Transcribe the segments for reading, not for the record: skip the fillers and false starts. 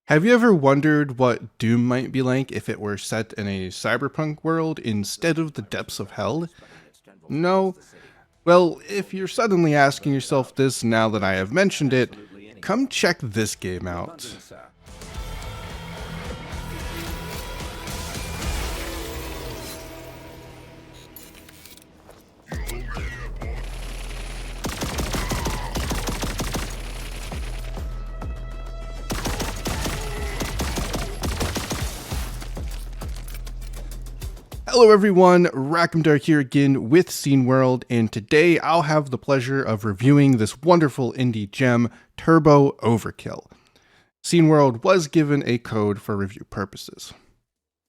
Have you ever wondered what Doom might be like if it were set in a cyberpunk world instead of the depths of hell? No? Well, if you're suddenly asking yourself this now that I have mentioned it, come check this game out. Hello everyone, Rhakimdar here again with Scene World, and today I'll have the pleasure of reviewing this wonderful indie gem, Turbo Overkill. Scene World was given a code for review purposes.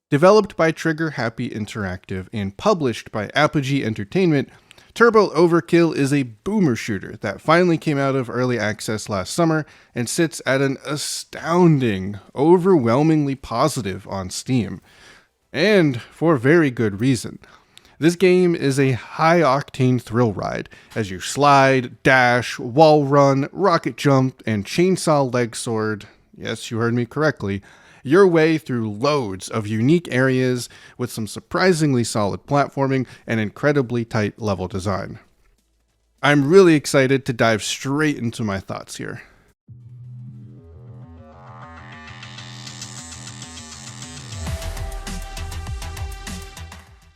Developed by Trigger Happy Interactive and published by Apogee Entertainment, Turbo Overkill is a boomer shooter that finally came out of early access last summer and sits at an astounding, overwhelmingly positive on Steam. And for very good reason. This game is a high-octane thrill ride as you slide, dash, wall run, rocket jump, and chainsaw leg sword, yes, you heard me correctly, your way through loads of unique areas with some surprisingly solid platforming and incredibly tight level design. I'm really excited to dive straight into my thoughts here.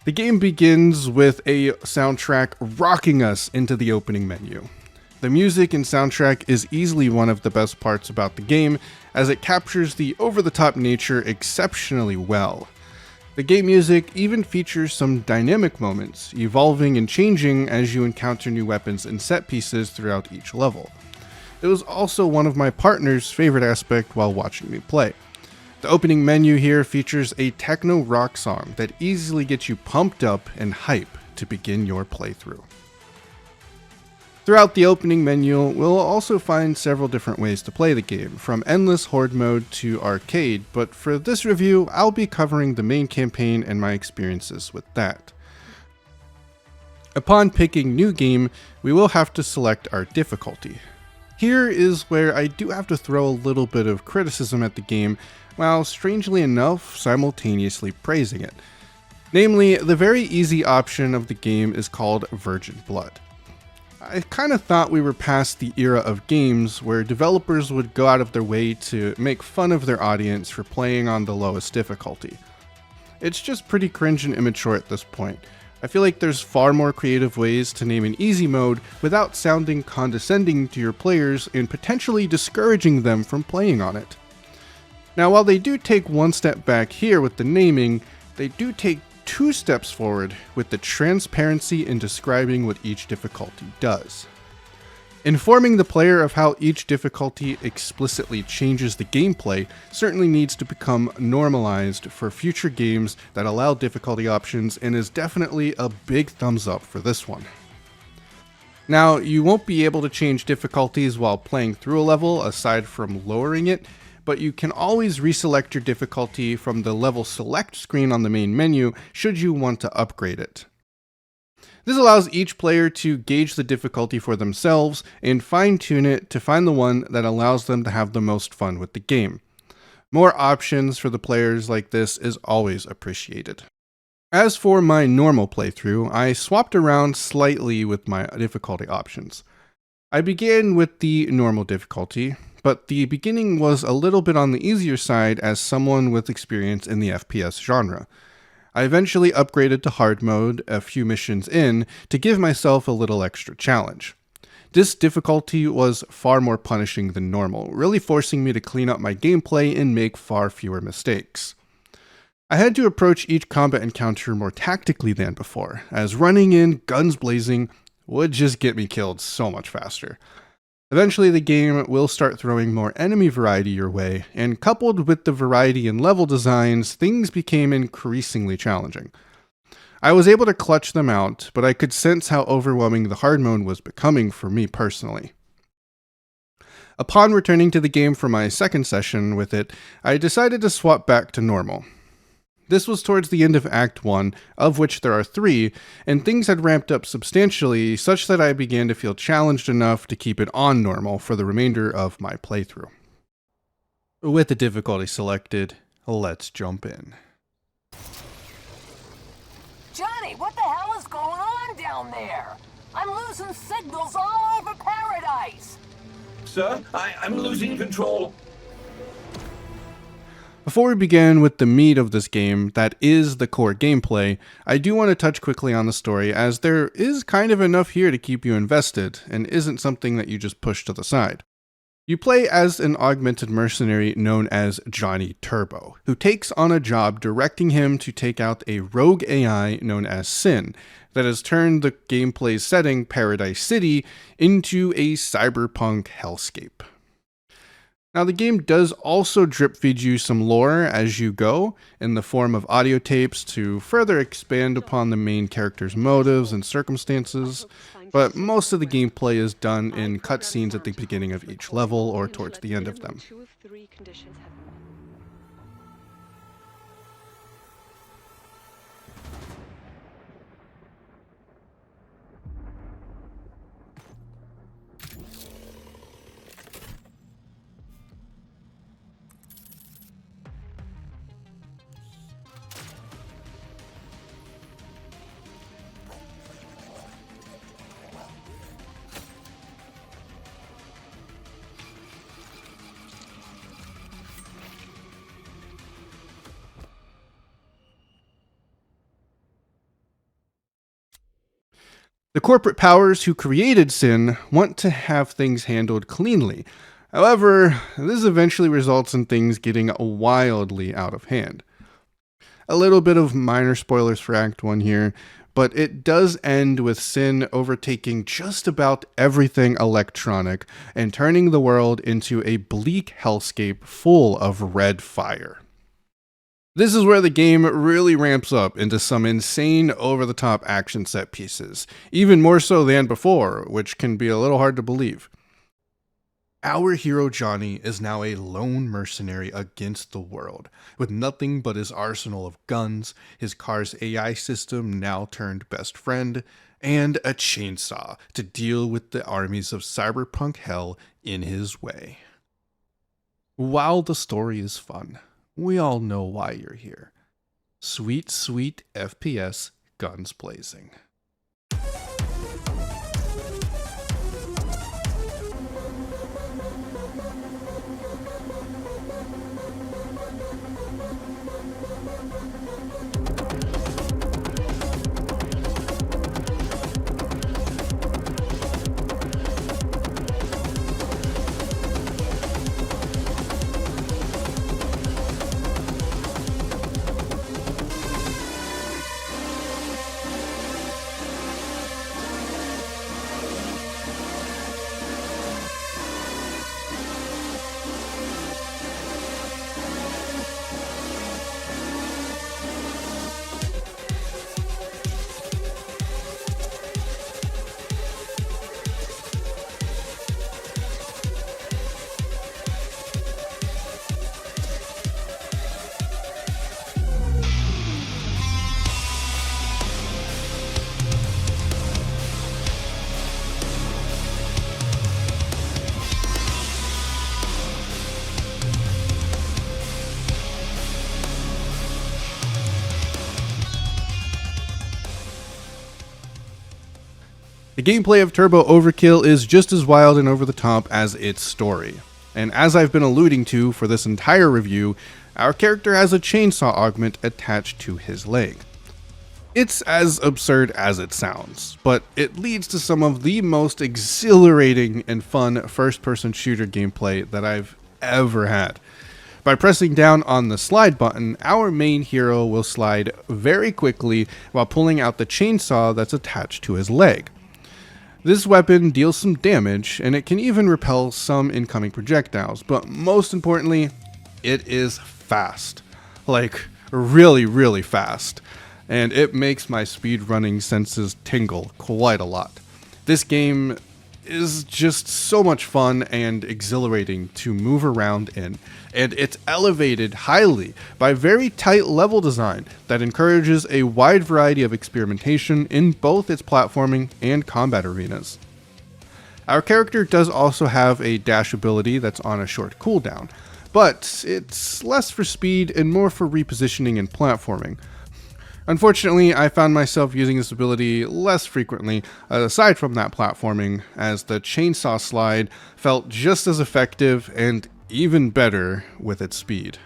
The game begins with a soundtrack rocking us into the opening menu. The music and soundtrack is easily one of the best parts about the game, as it captures the over-the-top nature exceptionally well. The game music even features some dynamic moments, evolving and changing as you encounter new weapons and set pieces throughout each level. It was also one of my partner's favorite aspects while watching me play. The opening menu here features a techno rock song that easily gets you pumped up and hype to begin your playthrough. Throughout the opening menu, we'll also find several different ways to play the game, from endless horde mode to arcade, but for this review, I'll be covering the main campaign and my experiences with that. Upon picking new game, we will have to select our difficulty. Here is where I do have to throw a little bit of criticism at the game, while strangely enough, simultaneously praising it. Namely, the very easy option of the game is called Virgin Blood. I kinda thought we were past the era of games where developers would go out of their way to make fun of their audience for playing on the lowest difficulty. It's just pretty cringe and immature at this point. I feel like there's far more creative ways to name an easy mode without sounding condescending to your players and potentially discouraging them from playing on it. Now, while they do take one step back here with the naming, they do take two steps forward with the transparency in describing what each difficulty does. Informing the player of how each difficulty explicitly changes the gameplay certainly needs to become normalized for future games that allow difficulty options, and is definitely a big thumbs up for this one. Now, you won't be able to change difficulties while playing through a level aside from lowering it, but you can always reselect your difficulty from the level select screen on the main menu should you want to upgrade it. This allows each player to gauge the difficulty for themselves and fine-tune it to find the one that allows them to have the most fun with the game. More options for the players like this is always appreciated. As for my normal playthrough, I swapped around slightly with my difficulty options. I began with the normal difficulty, but the beginning was a little bit on the easier side as someone with experience in the FPS genre. I eventually upgraded to hard mode a few missions in to give myself a little extra challenge. This difficulty was far more punishing than normal, really forcing me to clean up my gameplay and make far fewer mistakes. I had to approach each combat encounter more tactically than before, as running in, guns blazing, would just get me killed so much faster. Eventually the game will start throwing more enemy variety your way, and coupled with the variety in level designs, things became increasingly challenging. I was able to clutch them out, but I could sense how overwhelming the hard mode was becoming for me personally. Upon returning to the game for my second session with it, I decided to swap back to normal. This was towards the end of Act 1, of which there are 3, and things had ramped up substantially such that I began to feel challenged enough to keep it on normal for the remainder of my playthrough. With the difficulty selected, let's jump in. Johnny, what the hell is going on down there? I'm losing signals all over paradise. Sir, I'm losing control. Before we begin with the meat of this game, that is the core gameplay, I do want to touch quickly on the story, as there is kind of enough here to keep you invested, and isn't something that you just push to the side. You play as an augmented mercenary known as Johnny Turbo, who takes on a job directing him to take out a rogue AI known as Sin, that has turned the gameplay's setting, Paradise City, into a cyberpunk hellscape. Now, the game does also drip feed you some lore as you go, in the form of audio tapes to further expand upon the main character's motives and circumstances, but most of the gameplay is done in cutscenes at the beginning of each level or towards the end of them. The corporate powers who created Sin want to have things handled cleanly. However, this eventually results in things getting wildly out of hand. A little bit of minor spoilers for Act 1 here, but it does end with Sin overtaking just about everything electronic and turning the world into a bleak hellscape full of red fire. This is where the game really ramps up into some insane over-the-top action set pieces, even more so than before, which can be a little hard to believe. Our hero Johnny is now a lone mercenary against the world, with nothing but his arsenal of guns, his car's AI system now turned best friend, and a chainsaw to deal with the armies of cyberpunk hell in his way. While the story is fun, we all know why you're here. Sweet, sweet FPS, guns blazing. The gameplay of Turbo Overkill is just as wild and over the top as its story. And as I've been alluding to for this entire review, our character has a chainsaw augment attached to his leg. It's as absurd as it sounds, but it leads to some of the most exhilarating and fun first-person shooter gameplay that I've ever had. By pressing down on the slide button, our main hero will slide very quickly while pulling out the chainsaw that's attached to his leg. This weapon deals some damage, and it can even repel some incoming projectiles, but most importantly, it is fast. Like, really, really fast. And it makes my speedrunning senses tingle quite a lot. This game is just so much fun and exhilarating to move around in, and it's elevated highly by very tight level design that encourages a wide variety of experimentation in both its platforming and combat arenas. Our character does also have a dash ability that's on a short cooldown, but it's less for speed and more for repositioning and platforming. Unfortunately, I found myself using this ability less frequently, aside from that platforming, as the chainsaw slide felt just as effective and even better with its speed.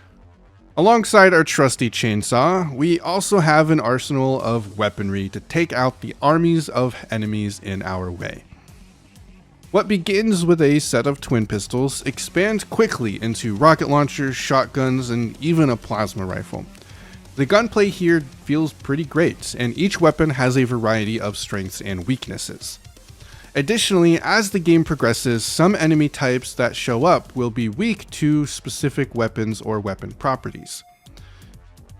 Alongside our trusty chainsaw, we also have an arsenal of weaponry to take out the armies of enemies in our way. What begins with a set of twin pistols expands quickly into rocket launchers, shotguns, and even a plasma rifle. The gunplay here feels pretty great, and each weapon has a variety of strengths and weaknesses. Additionally, as the game progresses, some enemy types that show up will be weak to specific weapons or weapon properties.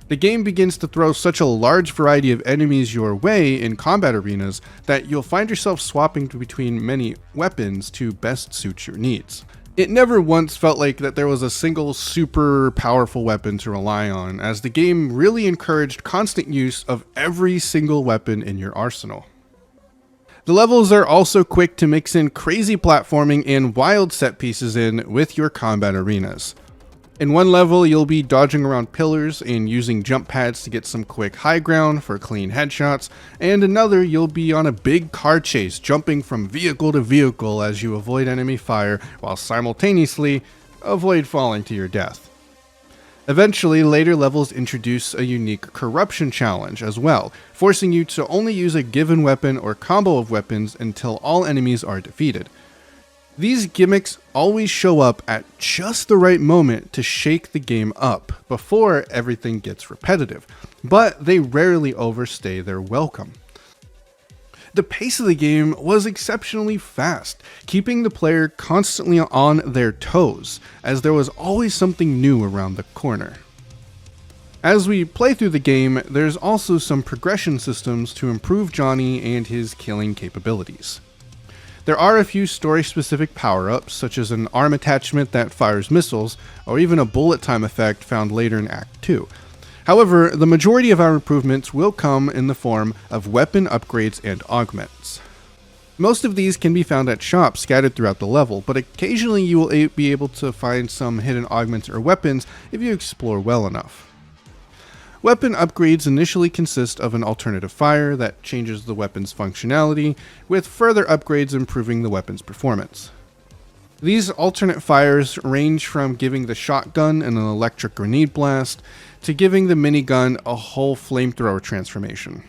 The game begins to throw such a large variety of enemies your way in combat arenas that you'll find yourself swapping between many weapons to best suit your needs. It never once felt like that there was a single super powerful weapon to rely on, as the game really encouraged constant use of every single weapon in your arsenal. The levels are also quick to mix in crazy platforming and wild set pieces in with your combat arenas. In one level, you'll be dodging around pillars and using jump pads to get some quick high ground for clean headshots, and another you'll be on a big car chase, jumping from vehicle to vehicle as you avoid enemy fire while simultaneously avoid falling to your death. Eventually, later levels introduce a unique corruption challenge as well, forcing you to only use a given weapon or combo of weapons until all enemies are defeated. These gimmicks always show up at just the right moment to shake the game up before everything gets repetitive, but they rarely overstay their welcome. The pace of the game was exceptionally fast, keeping the player constantly on their toes, as there was always something new around the corner. As we play through the game, there's also some progression systems to improve Johnny and his killing capabilities. There are a few story-specific power-ups, such as an arm attachment that fires missiles, or even a bullet time effect found later in Act 2. However, the majority of our improvements will come in the form of weapon upgrades and augments. Most of these can be found at shops scattered throughout the level, but occasionally you will be able to find some hidden augments or weapons if you explore well enough. Weapon upgrades initially consist of an alternative fire that changes the weapon's functionality, with further upgrades improving the weapon's performance. These alternate fires range from giving the shotgun an electric grenade blast, to giving the minigun a whole flamethrower transformation.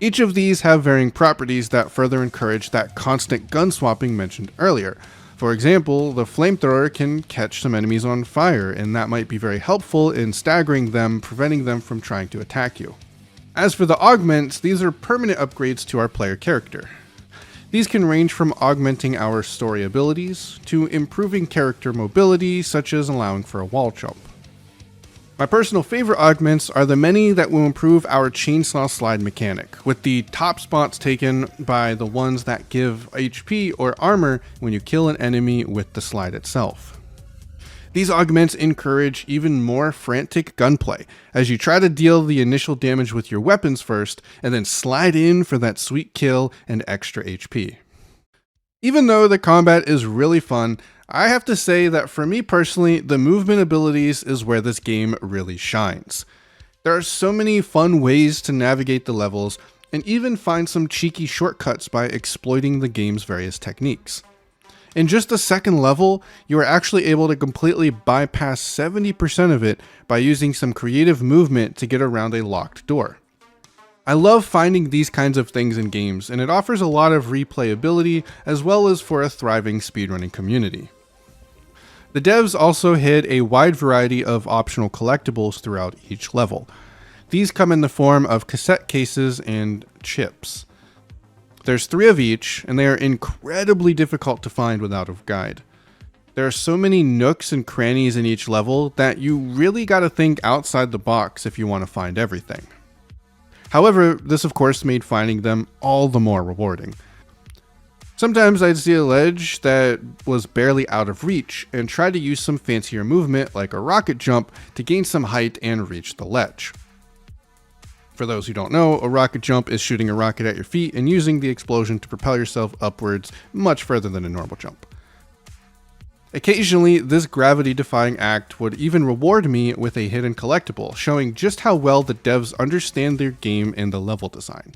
Each of these have varying properties that further encourage that constant gun swapping mentioned earlier. For example, the flamethrower can catch some enemies on fire, and that might be very helpful in staggering them, preventing them from trying to attack you. As for the augments, these are permanent upgrades to our player character. These can range from augmenting our story abilities, to improving character mobility, such as allowing for a wall jump. My personal favorite augments are the many that will improve our chainsaw slide mechanic, with the top spots taken by the ones that give HP or armor when you kill an enemy with the slide itself. These augments encourage even more frantic gunplay, as you try to deal the initial damage with your weapons first, and then slide in for that sweet kill and extra HP. Even though the combat is really fun, I have to say that for me personally, the movement abilities is where this game really shines. There are so many fun ways to navigate the levels, and even find some cheeky shortcuts by exploiting the game's various techniques. In just the second level, you are actually able to completely bypass 70% of it by using some creative movement to get around a locked door. I love finding these kinds of things in games, and it offers a lot of replayability as well as for a thriving speedrunning community. The devs also hid a wide variety of optional collectibles throughout each level. These come in the form of cassette cases and chips. There's 3 of each, and they are incredibly difficult to find without a guide. There are so many nooks and crannies in each level that you really gotta think outside the box if you want to find everything. However, this of course made finding them all the more rewarding. Sometimes I'd see a ledge that was barely out of reach and try to use some fancier movement like a rocket jump to gain some height and reach the ledge. For those who don't know, a rocket jump is shooting a rocket at your feet and using the explosion to propel yourself upwards much further than a normal jump. Occasionally, this gravity-defying act would even reward me with a hidden collectible, showing just how well the devs understand their game and the level design.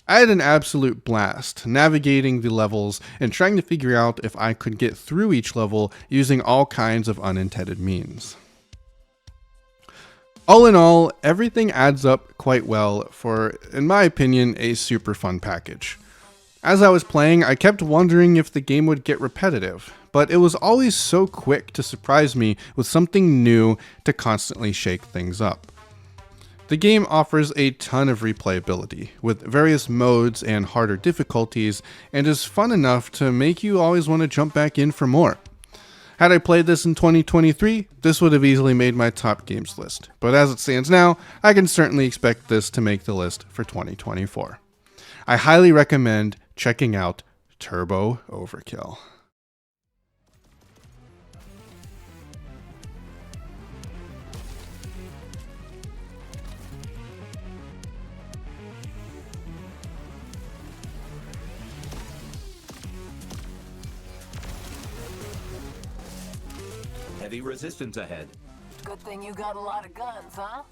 I had an absolute blast navigating the levels and trying to figure out if I could get through each level using all kinds of unintended means. All in all, everything adds up quite well for, in my opinion, a super fun package. As I was playing, I kept wondering if the game would get repetitive, but it was always so quick to surprise me with something new to constantly shake things up. The game offers a ton of replayability, with various modes and harder difficulties, and is fun enough to make you always want to jump back in for more. Had I played this in 2023, this would have easily made my top games list, but as it stands now, I can certainly expect this to make the list for 2024. I highly recommend checking out Turbo Overkill. Heavy resistance ahead. Good thing you got a lot of guns, huh?